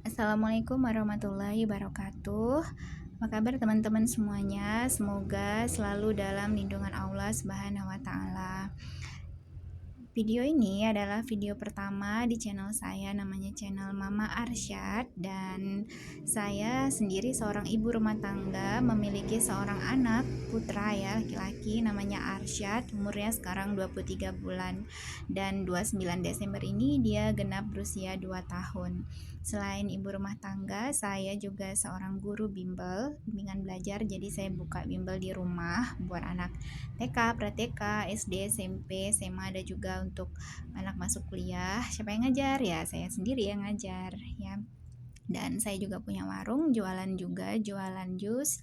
Assalamualaikum warahmatullahi wabarakatuh. Apa kabar teman-teman semuanya? Semoga selalu dalam lindungan Allah Subhanahu wa taala. Video ini adalah video pertama di channel saya, namanya channel Mama Arsyad, dan saya sendiri seorang ibu rumah tangga, memiliki seorang anak putra ya, laki-laki, namanya Arsyad, umurnya sekarang 23 bulan, dan 29 Desember ini dia genap berusia 2 tahun. Selain ibu rumah tangga, saya juga seorang guru bimbel, bimbingan belajar, jadi saya buka bimbel di rumah buat anak TK, pra-TK, SD, SMP, SMA, ada juga untuk anak masuk kuliah. Siapa yang ngajar? Ya, saya sendiri yang ngajar ya. Dan saya juga punya warung, jualan jus,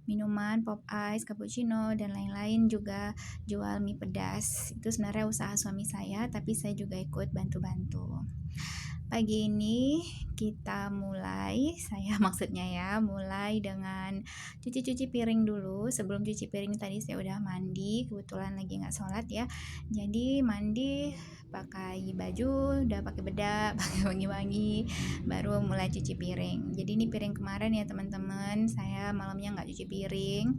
minuman, pop ice, cappuccino, dan lain-lain, juga jual mie pedas. Itu sebenarnya usaha suami saya, tapi saya juga ikut bantu-bantu. Pagi ini kita mulai, saya maksudnya ya, mulai dengan cuci-cuci piring dulu. Sebelum cuci piring tadi saya udah mandi, kebetulan lagi nggak sholat ya. Jadi mandi, pakai baju, udah pakai bedak, pakai wangi-wangi, baru mulai cuci piring. Jadi ini piring kemarin ya teman-teman, saya malamnya nggak cuci piring,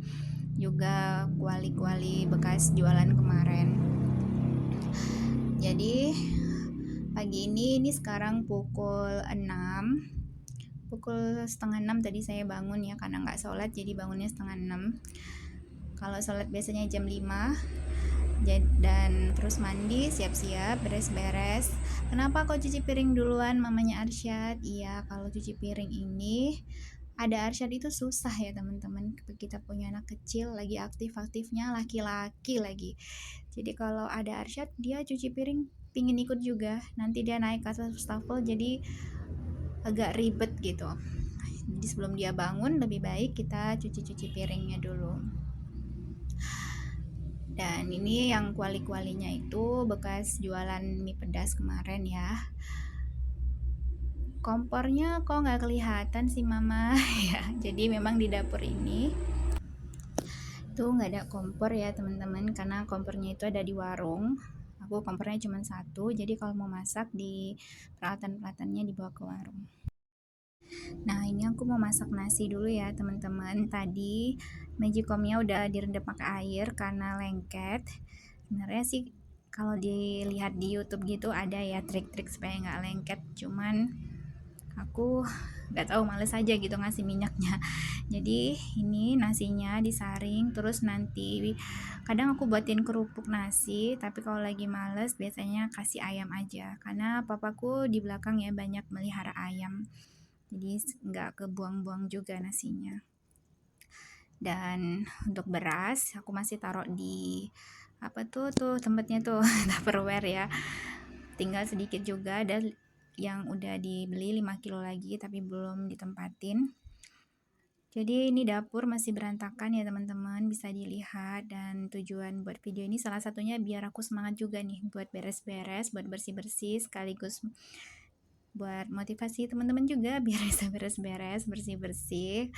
juga kuali-kuali bekas jualan kemarin. Jadi pagi ini sekarang pukul 6, pukul setengah 6 tadi saya bangun ya, karena nggak sholat jadi bangunnya setengah 6. Kalau sholat biasanya jam 5, dan terus mandi, siap-siap, beres-beres. Kenapa kok cuci piring duluan, mamanya Arsyad? Iya, kalau cuci piring ini ada Arsyad itu susah ya teman-teman. Kita punya anak kecil, lagi aktif-aktifnya, laki-laki lagi. Jadi kalau ada Arsyad, dia cuci piring pingin ikut juga, nanti dia naik ke atas wastafel, jadi agak ribet gitu. Jadi sebelum dia bangun, lebih baik kita cuci-cuci piringnya dulu. Dan ini yang kuali-kualinya itu bekas jualan mie pedas kemarin ya. Kompornya kok nggak kelihatan sih mama ya. Jadi memang di dapur ini tuh nggak ada kompor ya teman-teman, karena kompornya itu ada di warung. Aku kompornya cuma satu, jadi kalau mau masak di peralatan-peralatannya dibawa ke warung. Nah ini aku mau masak nasi dulu ya teman-teman. Tadi magicomnya udah direndam pakai air karena lengket. Sebenarnya sih kalau dilihat di YouTube gitu ada ya trik-trik supaya nggak lengket, cuman aku nggak tahu, males aja gitu ngasih minyaknya. Jadi ini nasinya disaring, terus nanti kadang aku buatin kerupuk nasi, tapi kalau lagi males biasanya kasih ayam aja, karena papaku di belakang ya banyak melihara ayam, jadi nggak kebuang-buang juga nasinya. Dan untuk beras aku masih taruh di apa tuh tempatnya tuh Tupperware ya, tinggal sedikit juga, ada yang udah dibeli 5 kilo lagi tapi belum ditempatin. Jadi ini dapur masih berantakan ya teman-teman, bisa dilihat. Dan tujuan buat video ini salah satunya biar aku semangat juga nih buat beres-beres, buat bersih-bersih, sekaligus buat motivasi teman-teman juga biar bisa beres-beres, bersih-bersih.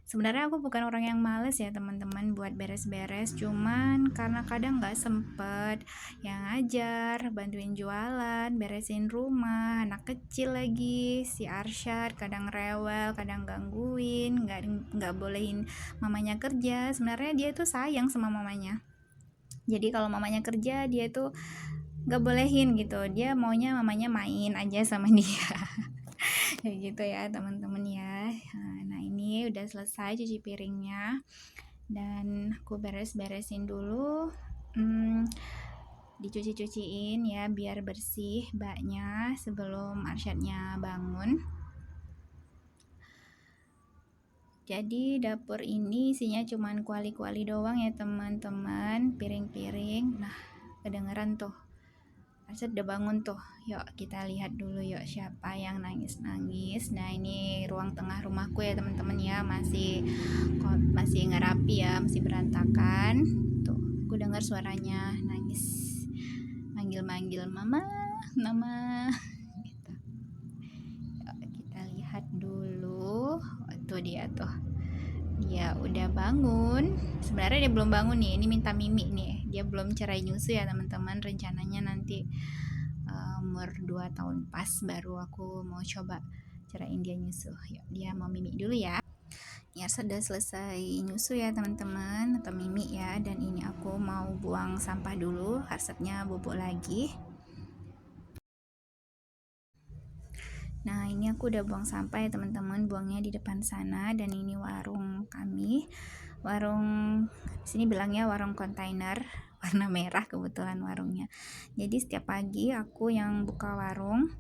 Sebenarnya aku bukan orang yang males ya teman-teman buat beres-beres, cuman karena kadang nggak sempet yang ngajar, bantuin jualan, beresin rumah, anak kecil lagi, si Arsyad kadang rewel, kadang gangguin, nggak bolehin mamanya kerja. Sebenarnya dia tuh sayang sama mamanya, jadi kalau mamanya kerja dia tuh nggak bolehin gitu, dia maunya mamanya main aja sama dia. Kayak gitu ya teman-teman ya. Nah ini udah selesai cuci piringnya, dan aku beres-beresin dulu, dicuci-cuciin ya biar bersih baknya sebelum Arsyadnya bangun. Jadi dapur ini isinya cuman kuali-kuali doang ya teman-teman, piring-piring. Nah kedengeran tuh Arsyad udah bangun tuh. Yuk kita lihat dulu yuk siapa yang nangis-nangis. Nah ini ruang tengah rumahku ya teman-teman ya, masih nggak rapi ya, masih berantakan. Tuh aku dengar suaranya nangis, manggil-manggil mama, mama gitu. Yuk kita lihat dulu. Tuh dia tuh, dia udah bangun. Sebenarnya dia belum bangun nih, ini minta mimi nih, dia belum cerai nyusu ya teman-teman. Rencananya nanti umur 2 tahun pas baru aku mau coba cerain dia nyusu. Yuk, dia mau mimi dulu ya. Ya, sudah selesai nyusu ya teman-teman, atau mimi ya. Dan ini aku mau buang sampah dulu, resepnya bubuk lagi. Nah, ini aku udah buang sampah ya teman-teman, buangnya di depan sana. Dan ini warung kami, warung sini bilangnya warung kontainer, warna merah kebetulan warungnya. Jadi setiap pagi aku yang buka warung.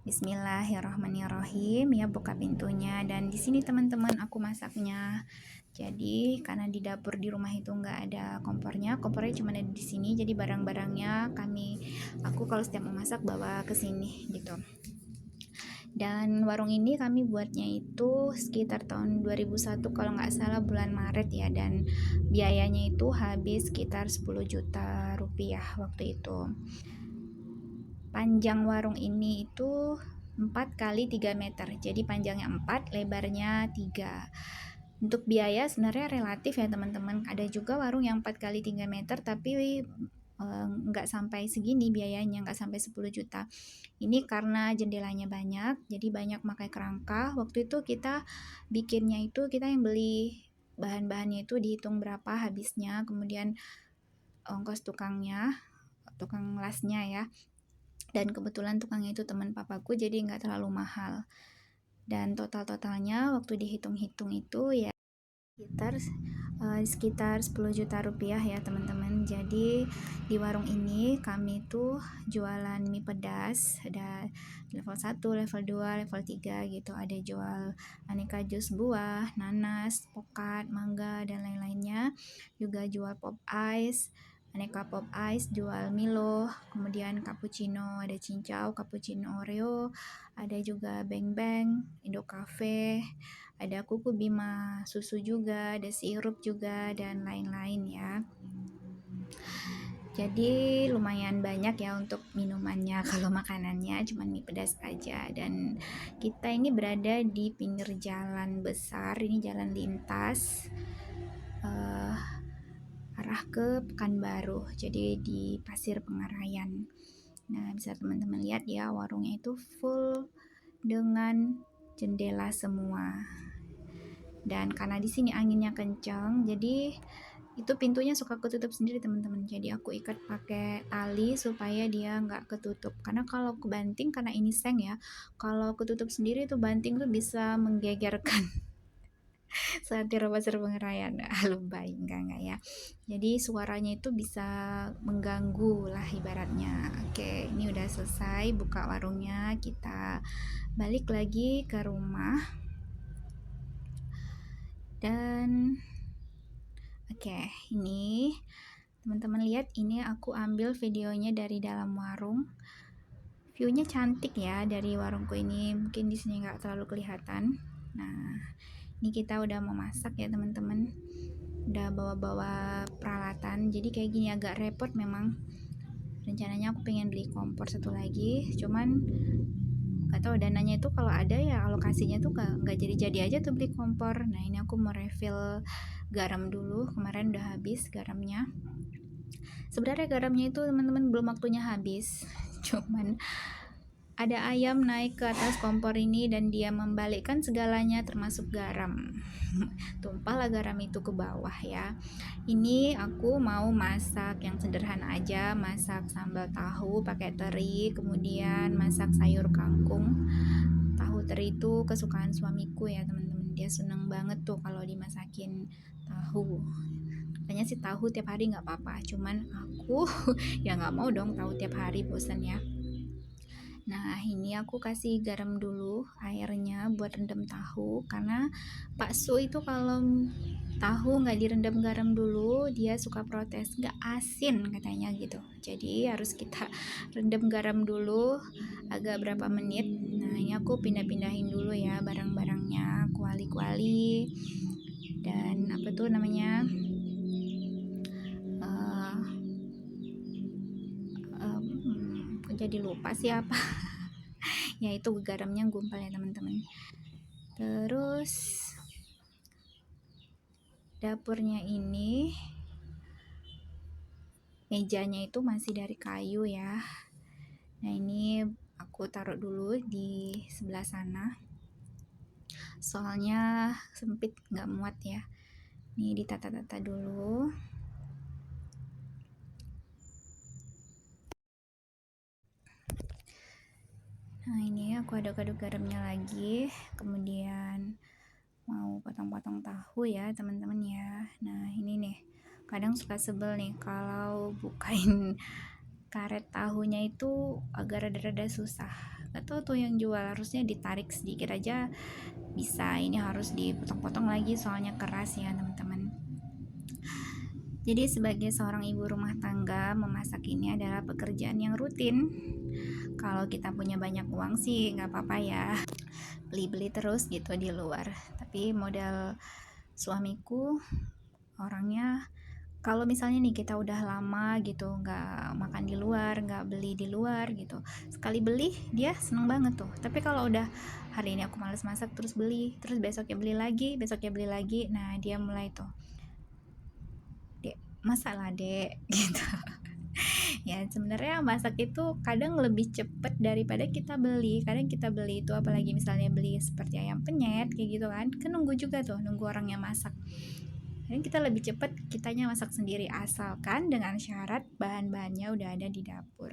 Bismillahirrahmanirrahim, ya, buka pintunya. Dan di sini teman-teman aku masaknya. Jadi karena di dapur di rumah itu nggak ada kompornya cuma ada di sini. Jadi barang-barangnya aku kalau setiap mau masak bawa ke sini gitu. Dan warung ini kami buatnya itu sekitar tahun 2001 kalau nggak salah, bulan Maret ya. Dan biayanya itu habis sekitar 10 juta rupiah waktu itu. Panjang warung ini itu 4 kali 3 meter, jadi panjangnya 4, lebarnya 3. Untuk biaya sebenarnya relatif ya teman-teman, ada juga warung yang 4 kali 3 meter tapi nggak sampai segini biayanya, nggak sampai 10 juta. Ini karena jendelanya banyak, jadi banyak pakai kerangka. Waktu itu kita bikinnya itu kita yang beli bahan-bahannya itu dihitung berapa habisnya, kemudian ongkos tukang lasnya ya. Dan kebetulan tukangnya itu teman papaku, jadi nggak terlalu mahal. Dan totalnya waktu dihitung-hitung itu ya sekitar 10 juta rupiah ya teman-teman. Jadi di warung ini kami tuh jualan mie pedas, ada level 1, level 2, level 3 gitu. Ada jual aneka jus buah, nanas, pokat, mangga, dan lain-lainnya. Juga jual pop ice, aneka pop ice, jual Milo, kemudian cappuccino, ada cincau, cappuccino Oreo, ada juga Beng Beng, Indo Cafe, ada kuku bima, susu juga, ada sirup juga, dan lain-lain ya. Jadi lumayan banyak ya untuk minumannya. Kalau makanannya cuma mie pedas aja. Dan kita ini berada di pinggir jalan besar, ini jalan lintas arah ke Pekanbaru, jadi di Pasir Pengarayan. Nah, bisa teman-teman lihat ya, warungnya itu full dengan jendela semua. Dan karena di sini anginnya kencang, jadi itu pintunya suka ketutup sendiri teman-teman. Jadi aku ikat pakai tali supaya dia nggak ketutup. Karena kalau kebanting, karena ini seng ya, kalau ketutup sendiri itu banting tuh bisa menggegerkan saat di Pasir Pengarayan. Lebay enggak ya. Jadi suaranya itu bisa mengganggu lah ibaratnya. Oke, ini udah selesai buka warungnya. Kita balik lagi ke rumah. Dan oke, ini teman-teman lihat, ini aku ambil videonya dari dalam warung. Viewnya cantik ya dari warungku ini. Mungkin di sini nggak terlalu kelihatan. Nah, ini kita udah mau masak ya teman-teman. Udah bawa-bawa peralatan. Jadi kayak gini agak repot memang. Rencananya aku pengen beli kompor satu lagi, cuman nggak tahu dananya itu kalau ada ya alokasinya tuh nggak jadi aja tuh beli kompor. Nah, ini aku mau refill garam dulu, kemarin udah habis garamnya. Sebenarnya garamnya itu teman-teman belum waktunya habis, cuman ada ayam naik ke atas kompor ini dan dia membalikkan segalanya termasuk garam. Tumpahlah garam itu ke bawah ya. Ini aku mau masak yang sederhana aja, masak sambal tahu pakai teri, kemudian masak sayur kangkung. Tahu teri itu kesukaan suamiku ya teman-teman, dia seneng banget tuh kalau dimasakin tahu. Katanya sih tahu tiap hari nggak apa-apa, cuman aku ya nggak mau dong tahu tiap hari, bosan ya. Nah, ini aku kasih garam dulu airnya buat rendam tahu, karena Pak Su itu kalau tahu nggak direndam garam dulu dia suka protes, nggak asin katanya gitu. Jadi harus kita rendam garam dulu agak berapa menit. Nah, ini aku pindah-pindahin dulu ya barang-barangnya, kuali-kuali dan apa tuh namanya, jadi lupa sih apa. Ya itu garamnya gumpal ya teman-teman. Terus dapurnya ini mejanya itu masih dari kayu ya. Nah, ini aku taruh dulu di sebelah sana. soalnya sempit nggak muat ya. Nih ditata-tata dulu. Nah ini aku aduk-aduk garamnya lagi, kemudian mau potong-potong tahu ya teman-teman ya. Nah ini nih, kadang suka sebel nih kalau bukain karet tahunya itu agak rada-rada susah. Gak tau tuh yang jual, harusnya ditarik sedikit aja bisa, ini harus dipotong-potong lagi soalnya keras ya teman-teman. Jadi sebagai seorang ibu rumah tangga, memasak ini adalah pekerjaan yang rutin. Kalau kita punya banyak uang sih nggak apa-apa ya, beli-beli terus gitu di luar. Tapi modal suamiku orangnya, kalau misalnya nih kita udah lama gitu nggak makan di luar, nggak beli di luar gitu, sekali beli dia seneng banget tuh. Tapi kalau udah hari ini aku males masak terus beli, terus besoknya beli lagi, nah dia mulai tuh, "Dek, masak lah dek," gitu. Ya sebenarnya masak itu kadang lebih cepet daripada kita beli. Kadang kita beli itu apalagi misalnya beli seperti ayam penyet kayak gitu kan nunggu juga tuh, nunggu orangnya masak. Kadang kita lebih cepet kitanya masak sendiri, asalkan dengan syarat bahan-bahannya udah ada di dapur.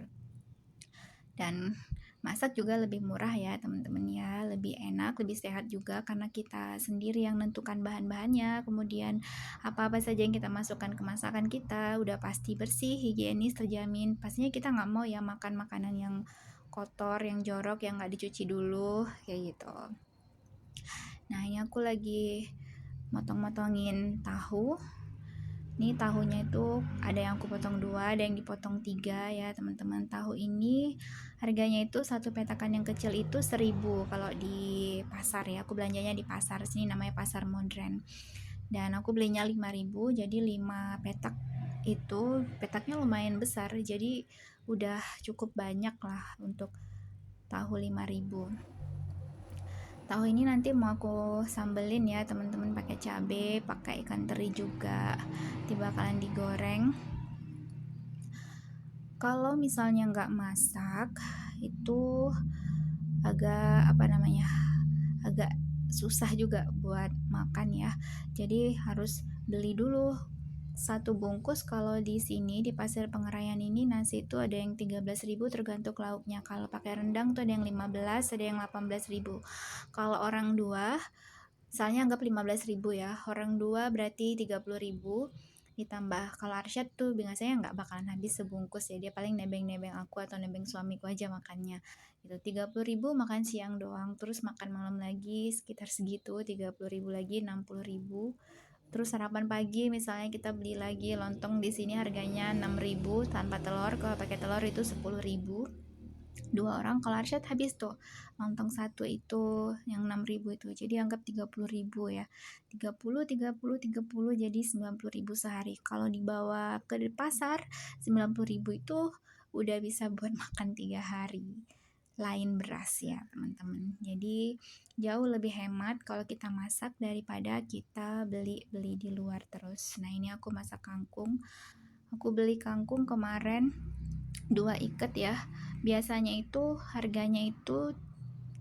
Dan masak juga lebih murah ya teman-teman ya, lebih enak, lebih sehat juga karena kita sendiri yang nentukan bahan-bahannya. Kemudian apa-apa saja yang kita masukkan ke masakan kita udah pasti bersih, higienis, terjamin. Pastinya kita nggak mau ya makan makanan yang kotor, yang jorok, yang nggak dicuci dulu kayak gitu. Nah ini aku lagi motong-motongin tahu. Ini tahunya itu ada yang aku potong 2, ada yang dipotong 3 ya teman-teman. Tahu ini harganya itu satu petakan yang kecil itu 1.000 kalau di pasar ya. Aku belanjanya di pasar sini, namanya Pasar Modern. Dan aku belinya 5.000, jadi 5 petak itu petaknya lumayan besar. Jadi udah cukup banyak lah untuk tahu 5.000. Tahu ini nanti mau aku sambelin ya teman-teman, pakai cabai, pakai ikan teri juga. Nanti bakalan digoreng. Kalau misalnya nggak masak itu agak susah juga buat makan ya. Jadi harus beli dulu satu bungkus. Kalau di sini di Pasar Pengerayan ini nasi itu ada yang 13.000 tergantung lauknya. Kalau pakai rendang tuh ada yang 15, ada yang 18.000. Kalau orang dua, misalnya anggap 15.000 ya, orang dua berarti 30.000, ditambah kalau Arsyad tuh biasanya nggak bakalan habis sebungkus ya, dia paling nebeng-nebeng aku atau nebeng suamiku aja makannya gitu. 30.000 makan siang doang, terus makan malam lagi sekitar segitu, 30.000 lagi 60.000. Terus sarapan pagi misalnya kita beli lagi lontong, di sini harganya 6.000 tanpa telur, kalau pakai telur itu 10.000. 2 orang, kalau Arsyad habis tuh lontong satu itu yang 6.000 itu, jadi anggap 30.000 ya, 30 jadi 90.000 sehari. Kalau dibawa ke pasar 90.000 itu udah bisa buat makan 3 hari lain beras ya teman-teman. Jadi jauh lebih hemat kalau kita masak daripada kita beli di luar terus. Nah ini aku masak kangkung. Aku beli kangkung kemarin 2 ikat ya. Biasanya itu harganya itu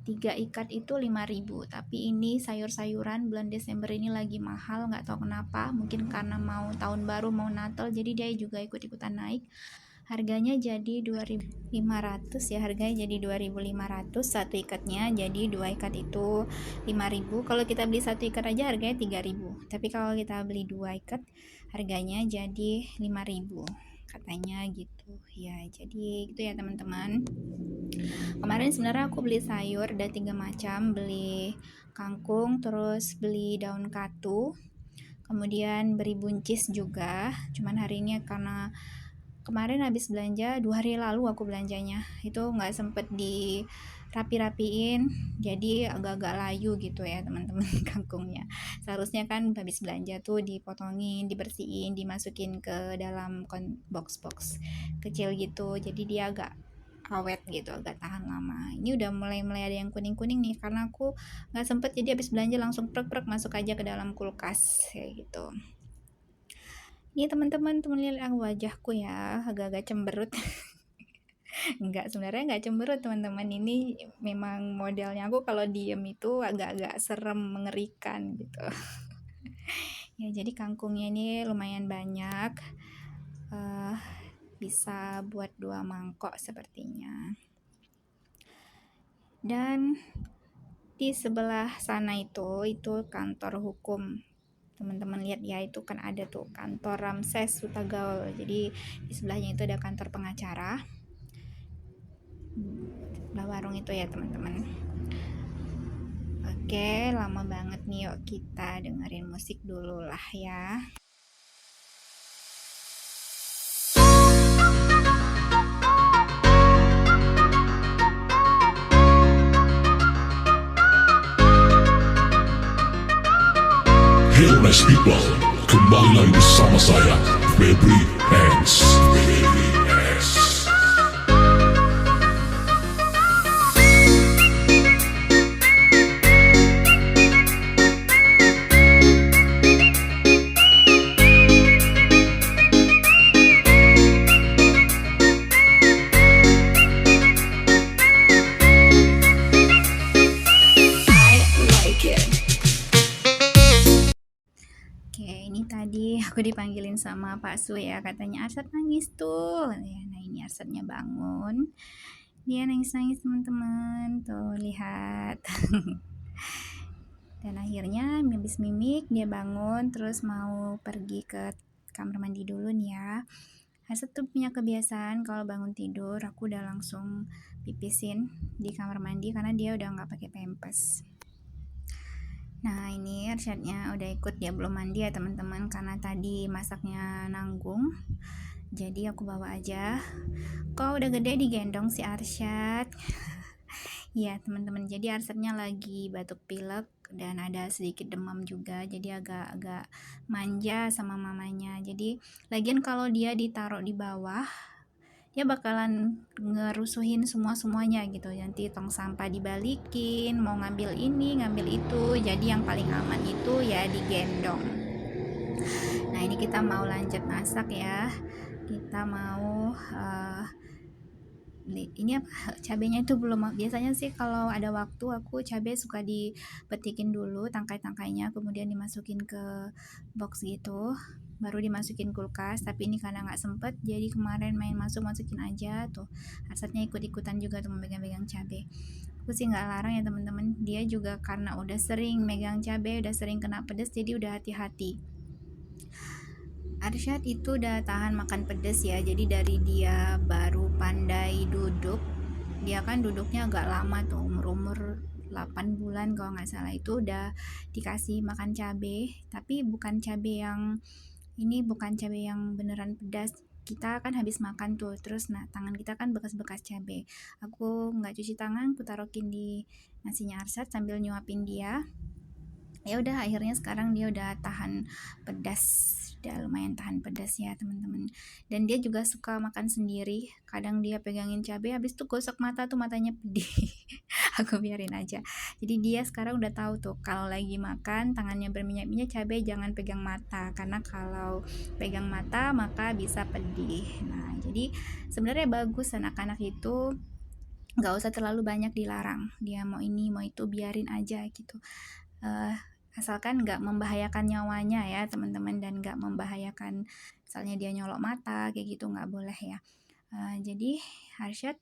3 ikat itu 5.000, tapi ini sayur-sayuran bulan Desember ini lagi mahal, nggak tahu kenapa, mungkin karena mau tahun baru, mau Natal, jadi dia juga ikut-ikutan naik. Harganya jadi 2.500 ya, harganya jadi 2.500 satu ikatnya, jadi 2 ikat itu 5.000. Kalau kita beli satu ikat aja harganya 3.000, tapi kalau kita beli 2 ikat harganya jadi 5.000 katanya gitu ya. Jadi gitu ya teman-teman. Kemarin sebenarnya aku beli sayur ada 3 macam, beli kangkung, terus beli daun katu, kemudian beri buncis juga. Cuman hari ini karena kemarin habis belanja 2 hari lalu aku belanjanya, itu nggak sempet di rapi-rapiin, jadi agak-agak layu gitu ya teman-teman kangkungnya. Seharusnya kan habis belanja tuh dipotongin, dibersihin, dimasukin ke dalam box-box kecil gitu, jadi dia agak awet gitu, agak tahan lama. Ini udah mulai ada yang kuning-kuning nih karena aku nggak sempet, jadi habis belanja langsung prek-prek masuk aja ke dalam kulkas kayak gitu. Ini teman-teman lihat wajahku ya, agak-agak cemberut. Enggak, sebenarnya enggak cemberut teman-teman, ini memang modelnya aku kalau diem itu agak-agak serem, mengerikan gitu. Ya, jadi kangkungnya ini lumayan banyak, bisa buat 2 mangkok sepertinya. Dan di sebelah sana itu kantor hukum. Teman-teman lihat ya, itu kan ada tuh kantor Ramses Hutagaul. Jadi di sebelahnya itu ada kantor pengacara. Sebelah warung itu ya teman-teman. Oke, lama banget nih, yuk kita dengerin musik dulu lah ya. Hello nice people, kembali lagi bersama saya Febri Hands. Oke, ini tadi aku dipanggilin sama Pak Su ya, katanya Arsad nangis tuh. Ya, nah ini Arsadnya bangun. Dia nangis-nangis teman-teman, tuh lihat. Dan akhirnya habis mimik dia bangun, terus mau pergi ke kamar mandi dulu nih ya. Arsad tuh punya kebiasaan kalau bangun tidur aku udah langsung pipisin di kamar mandi karena dia udah nggak pakai pampers. Nah ini Arsyadnya udah ikut, dia belum mandi ya teman-teman karena tadi masaknya nanggung, jadi aku bawa aja. Kok udah gede digendong si Arsyad. Iya teman-teman, jadi Arsyadnya lagi batuk pilek dan ada sedikit demam juga, jadi agak-agak manja sama mamanya. Jadi lagian kalau dia ditaruh di bawah dia bakalan ngerusuhin semuanya gitu, nanti tong sampah dibalikin, mau ngambil ini ngambil itu, jadi yang paling aman itu ya digendong. Nah ini kita mau lanjut masak ya, kita mau ini apa, cabenya itu belum, biasanya sih kalau ada waktu aku cabai suka dipetikin dulu tangkai-tangkainya, kemudian dimasukin ke box gitu, baru dimasukin kulkas. Tapi ini karena nggak sempet, jadi kemarin main masukin aja tuh. Arsadnya ikut-ikutan juga tuh megang-megang cabai. Aku sih nggak larang ya teman-teman, dia juga karena udah sering megang cabai, udah sering kena pedas, jadi udah hati-hati. Arsyad itu udah tahan makan pedas ya, jadi dari dia baru pandai duduk, dia kan duduknya agak lama tuh, umur 8 bulan kalau nggak salah, itu udah dikasih makan cabai, tapi bukan cabai yang ini, bukan cabai yang beneran pedas. Kita kan habis makan tuh, terus nah tangan kita kan bekas-bekas cabai, aku nggak cuci tangan, aku taruhin di nasinya Arsyad sambil nyuapin dia. Ya udah, akhirnya sekarang dia udah tahan pedas, udah lumayan tahan pedas ya teman-teman. Dan dia juga suka makan sendiri, kadang dia pegangin cabai habis tuh gosok mata tuh, matanya pedih. Aku biarin aja. Jadi dia sekarang udah tahu tuh kalau lagi makan tangannya berminyak-minyak cabai jangan pegang mata, karena kalau pegang mata maka bisa pedih. Nah jadi sebenarnya bagus anak-anak itu nggak usah terlalu banyak dilarang, dia mau ini mau itu biarin aja gitu, asalkan nggak membahayakan nyawanya ya teman-teman, dan nggak membahayakan misalnya dia nyolok mata kayak gitu, nggak boleh ya. Jadi Arsyad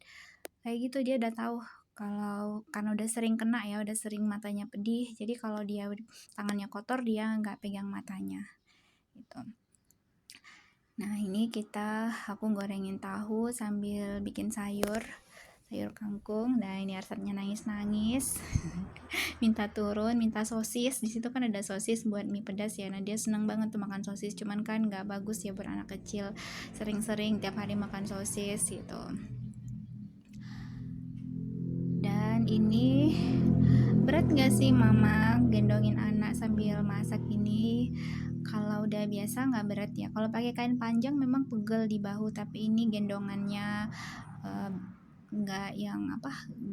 kayak gitu, dia udah tahu kalau karena udah sering kena ya, udah sering matanya pedih, jadi kalau dia tangannya kotor dia nggak pegang matanya gitu. Nah ini aku gorengin tahu sambil bikin sayur kangkung. Nah ini Arsadnya nangis-nangis minta turun, minta sosis. Di situ kan ada sosis buat mie pedas ya. Nah dia senang banget tuh makan sosis, cuman kan nggak bagus ya buat anak kecil sering-sering tiap hari makan sosis gitu. Dan ini berat nggak sih mama gendongin anak sambil masak ini? Kalau udah biasa nggak berat ya. Kalau pakai kain panjang memang pegel di bahu, tapi ini gendongannya nggak yang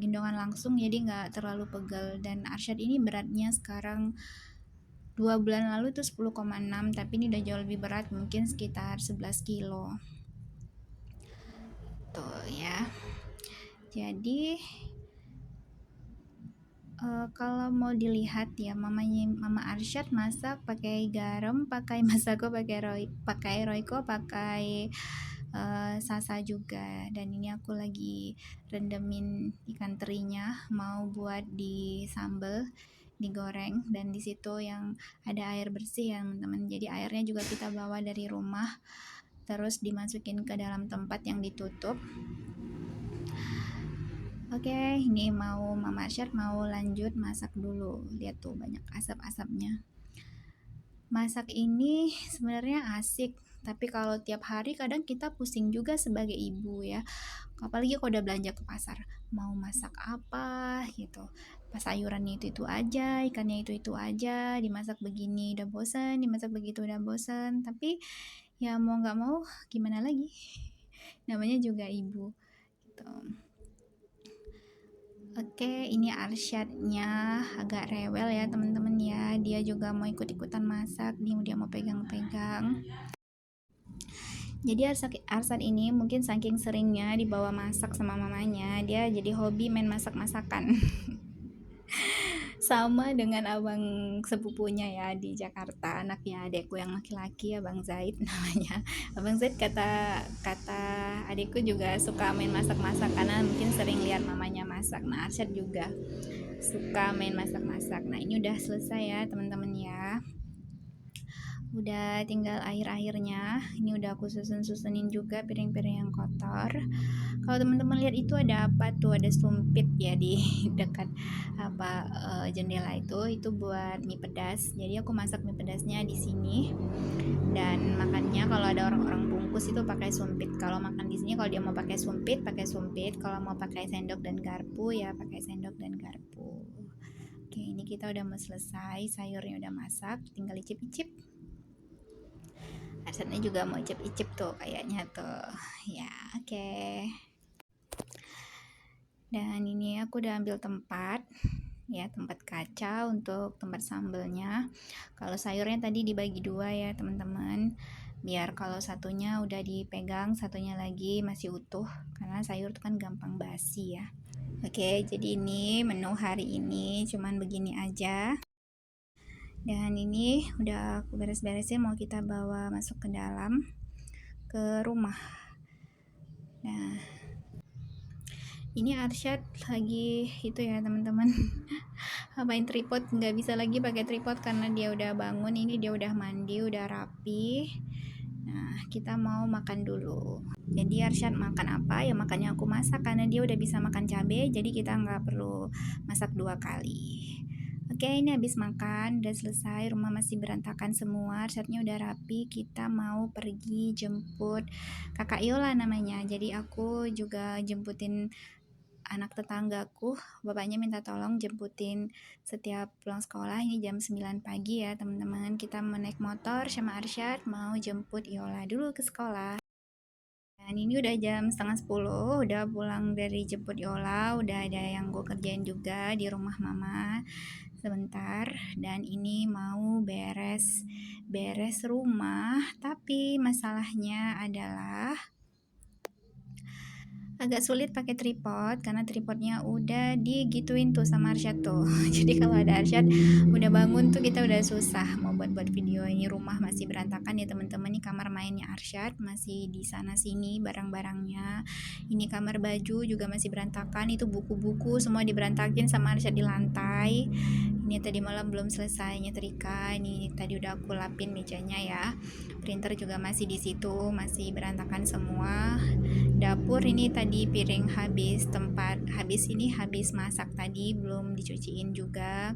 gendongan langsung, jadi nggak terlalu pegel. Dan Arsyad ini beratnya sekarang 2 bulan lalu itu 10,6, tapi ini udah jauh lebih berat, mungkin sekitar 11 kilo. tuh ya. Jadi kalau mau dilihat ya, Mama Arsyad masak pakai garam, pakai masako, pakai royco, pakai sasa juga. Dan ini aku lagi rendemin ikan terinya mau buat di sambal, digoreng. Dan di situ yang ada air bersih ya teman-teman. Jadi airnya juga kita bawa dari rumah, terus dimasukin ke dalam tempat yang ditutup. Oke, ini Mama Arsyad mau lanjut masak dulu. Lihat tuh banyak asap-asapnya. Masak ini sebenarnya asik, tapi kalau tiap hari kadang kita pusing juga sebagai ibu ya. Apalagi kalau udah belanja ke pasar, mau masak apa gitu. Pas sayurannya itu aja, ikannya itu aja, dimasak begini udah bosan, dimasak begitu udah bosan. Tapi ya mau nggak mau gimana lagi? Namanya juga ibu gitu. Oke, ini Arsyadnya agak rewel ya teman-teman ya. Dia juga mau ikut-ikutan masak, dia mau pegang-pegang. Jadi Arsad ini mungkin saking seringnya dibawa masak sama mamanya, dia jadi hobi main masak-masakan. Sama dengan abang sepupunya ya di Jakarta, anaknya adekku yang laki-laki, Abang Zaid namanya. Abang Zaid kata adekku juga suka main masak-masak karena mungkin sering lihat mamanya masak. Nah, Arsyad juga suka main masak-masak. Nah, ini udah selesai ya teman-teman ya. Udah tinggal air-airnya. Ini udah aku susunin juga piring-piring yang kotor. Kalau teman-teman lihat itu ada apa tuh? Ada sumpit ya di dekat jendela itu buat mie pedas. Jadi aku masak mie pedasnya di sini. Dan makannya kalau ada orang-orang bungkus itu pakai sumpit. Kalau makan di sini kalau dia mau pakai sumpit, pakai sumpit. Kalau mau pakai sendok dan garpu ya pakai sendok dan garpu. Oke, ini kita udah mau selesai, sayurnya udah masak, tinggal icip-icip. Arsadnya juga mau icip-icip tuh kayaknya tuh. Ya, oke. Dan ini aku udah ambil tempat ya, tempat kaca untuk tempat sambelnya. Kalau sayurnya tadi dibagi dua ya teman-teman, biar kalau satunya udah dipegang, satunya lagi masih utuh, karena sayur itu kan gampang basi ya. Oke, jadi ini menu hari ini cuman begini aja. Dan ini udah aku beres-beresin, mau kita bawa masuk ke dalam ke rumah. Nah, ini Arsyad lagi itu ya teman-teman, apain tripod, nggak bisa lagi pakai tripod karena dia udah bangun. Ini dia udah mandi, udah rapi. Nah, kita mau makan dulu. Jadi Arsyad makan apa ya, makannya aku masak karena dia udah bisa makan cabai, jadi kita nggak perlu masak 2 kali. Oke, ini habis makan, udah selesai, rumah masih berantakan semua, Arsyadnya udah rapi. Kita mau pergi jemput kakak Yola namanya. Jadi aku juga jemputin anak tetanggaku, bapaknya minta tolong jemputin setiap pulang sekolah. Ini jam 9 pagi ya teman-teman. Kita mau naik motor sama Arsyad mau jemput Yola dulu ke sekolah. Dan ini udah jam setengah 10, udah pulang dari jemput Yola, udah ada yang gue kerjain juga di rumah mama sebentar. Dan ini mau beres rumah, tapi masalahnya adalah agak sulit pakai tripod karena tripodnya udah digituin tuh sama Arsyad tuh. Jadi kalau ada Arsyad udah bangun tuh kita udah susah mau buat video. Ini rumah masih berantakan ya teman-teman. Ini kamar mainnya Arsyad masih di sana sini barang-barangnya. Ini kamar baju juga masih berantakan. Itu buku-buku semua diberantakin sama Arsyad di lantai. Ini tadi malam belum selesai nyetrika. Ini tadi udah aku lapin mejanya ya. Printer juga masih di situ, masih berantakan semua. Dapur ini tadi piring habis masak tadi, belum dicuciin juga.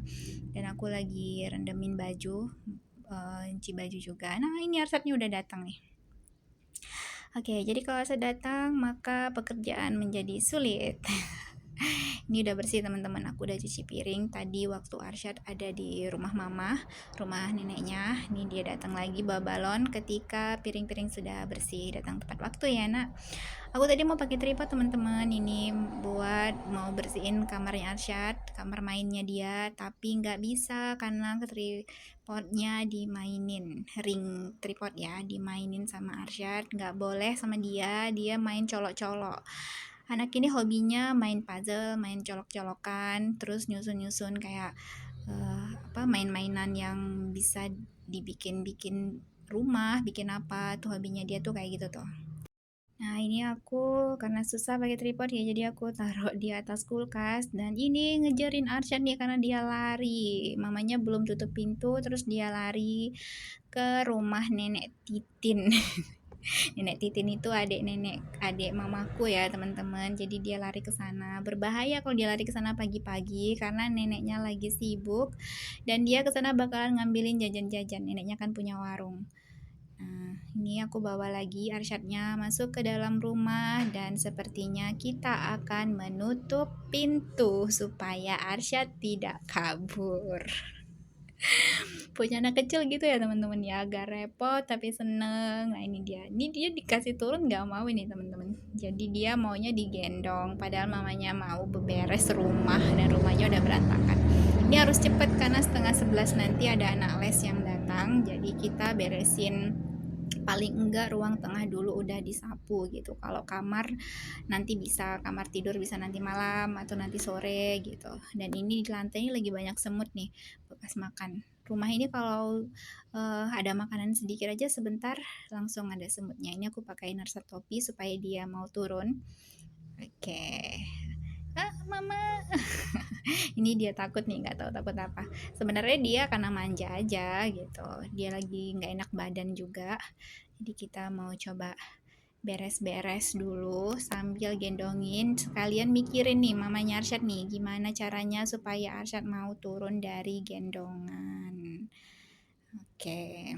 Dan aku lagi rendemin baju, cuci baju juga. Nah, ini Arsadnya udah datang nih. Oke, jadi kalau Arsad datang maka pekerjaan menjadi sulit. Ini udah bersih teman-teman, aku udah cuci piring tadi waktu Arsyad ada di rumah mama, rumah neneknya. Ini dia datang lagi bawa balon ketika piring-piring sudah bersih, datang tepat waktu ya nak. Aku tadi mau pakai tripod teman-teman, ini buat mau bersihin kamarnya Arsyad, kamar mainnya dia, tapi nggak bisa karena tripodnya dimainin, ring tripod ya, dimainin sama Arsyad, nggak boleh sama dia, dia main colok-colok. Anak ini hobinya main puzzle, main colok-colokan, terus nyusun-nyusun kayak main-mainan yang bisa dibikin-bikin rumah, bikin apa tuh hobinya dia tuh kayak gitu tuh. Nah, ini aku karena susah pakai tripod ya, jadi aku taruh di atas kulkas dan ini ngejarin Arsyad nih karena dia lari. Mamanya belum tutup pintu, terus dia lari ke rumah nenek Titin. Nenek Titin itu adik mamaku ya teman-teman, jadi dia lari ke sana. Berbahaya kalau dia lari ke sana pagi-pagi karena neneknya lagi sibuk dan dia ke sana bakalan ngambilin jajan-jajan. Neneknya kan punya warung. Nah, ini aku bawa lagi Arsyadnya masuk ke dalam rumah dan sepertinya kita akan menutup pintu supaya Arsyad tidak kabur. Punya anak kecil gitu ya teman-teman ya, agak repot tapi seneng. Nah ini dia dikasih turun nggak mau ini teman-teman, jadi dia maunya digendong padahal mamanya mau beberes rumah dan rumahnya udah berantakan. Ini harus cepet karena 10:30 nanti ada anak les yang datang, jadi kita beresin paling enggak ruang tengah dulu udah disapu gitu. Kalau kamar nanti bisa, kamar tidur bisa nanti malam atau nanti sore gitu. Dan ini di lantai ini lagi banyak semut nih bekas makan. Rumah ini kalau ada makanan sedikit aja sebentar langsung ada semutnya. Ini aku pakai nurse topi supaya dia mau turun. Oke. Mama. Ini dia takut nih, nggak tahu takut apa. Sebenarnya dia karena manja aja gitu. Dia lagi nggak enak badan juga. Jadi kita mau coba beres-beres dulu sambil gendongin, sekalian mikirin nih mamanya Arsyad nih gimana caranya supaya Arsyad mau turun dari gendongan. Oke.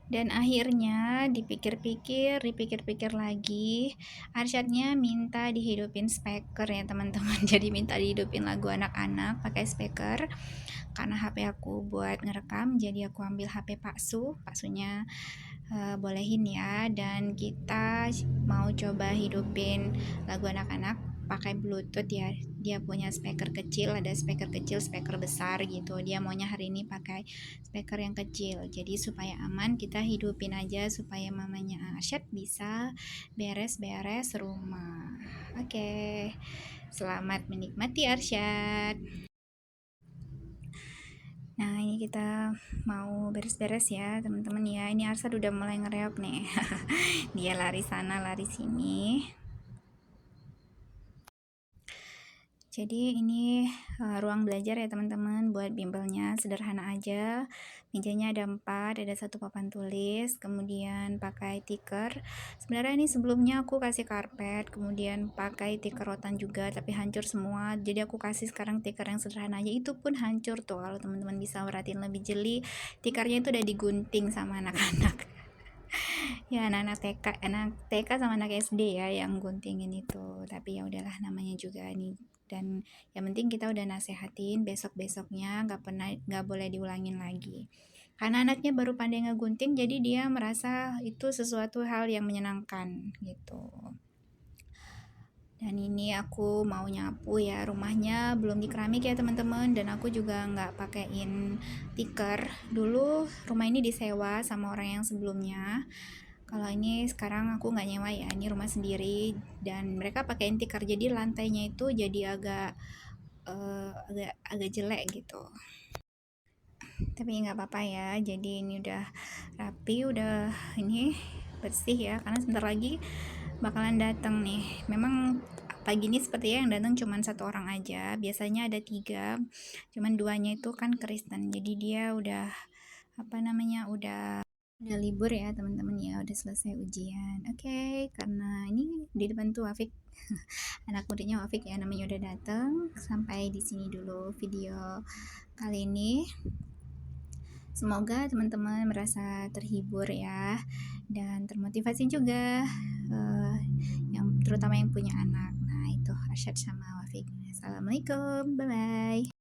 Dan akhirnya dipikir-pikir lagi, Arsyadnya minta dihidupin speaker ya teman-teman. Jadi minta dihidupin lagu anak-anak pakai speaker. Karena HP aku buat ngerekam, jadi aku ambil HP Paksunya bolehin ya. Dan kita mau coba hidupin lagu anak-anak pakai bluetooth ya. Dia punya speaker kecil, ada speaker kecil, speaker besar gitu. Dia maunya hari ini pakai speaker yang kecil, jadi supaya aman kita hidupin aja supaya mamanya Arsyad bisa beres-beres rumah. Oke, selamat menikmati Arsyad. Nah ini kita mau beres-beres ya teman-teman ya. Ini Arsyad udah mulai ngereok nih. Dia lari sana lari sini. Jadi ini ruang belajar ya teman-teman, buat bimbelnya sederhana aja. Mejanya ada 4, ada 1 papan tulis, kemudian pakai tikar. Sebenarnya ini sebelumnya aku kasih karpet, kemudian pakai tikar rotan juga, tapi hancur semua. Jadi aku kasih sekarang tikar yang sederhana aja, itu pun hancur tuh. Kalau teman-teman bisa perhatiin lebih jeli, tikarnya itu udah digunting sama anak-anak. Ya anak-anak TK sama anak SD ya yang guntingin itu, tapi ya udahlah namanya juga nih. Dan yang penting kita udah nasehatin besok-besoknya nggak boleh diulangin lagi, karena anaknya baru pandai ngegunting jadi dia merasa itu sesuatu hal yang menyenangkan gitu. Dan ini aku mau nyapu ya, rumahnya belum dikeramik ya teman-teman, dan aku juga nggak pakein tikar. Dulu rumah ini disewa sama orang yang sebelumnya, kalau ini sekarang aku nggak nyewa ya, ini rumah sendiri dan mereka pakein tikar, jadi lantainya itu jadi agak jelek gitu. Tapi nggak apa-apa ya, jadi ini udah rapi, udah ini bersih ya, karena sebentar lagi bakalan datang nih. Memang pagi ini sepertinya yang datang cuma 1 orang aja, biasanya ada 3, cuman 2-nya itu kan Kristen, jadi dia udah udah libur ya teman-teman ya, udah selesai ujian. Oke, karena ini di depan tuh Wafik anak mudanya Wafik ya namanya udah datang. Sampai di sini dulu video kali ini. Semoga teman-teman merasa terhibur ya dan termotivasi juga. Yang terutama yang punya anak. Nah itu Arsyad sama Wafiq. Assalamualaikum, bye-bye.